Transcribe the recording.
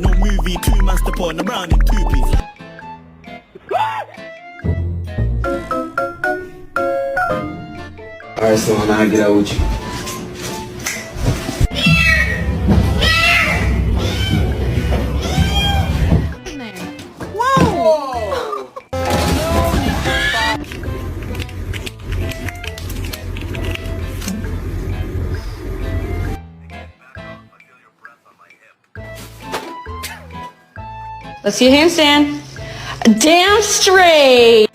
No movie, 2 man step on the brown in 2 piece. Alright, so now I get out with you. Let's see a handstand. Damn straight.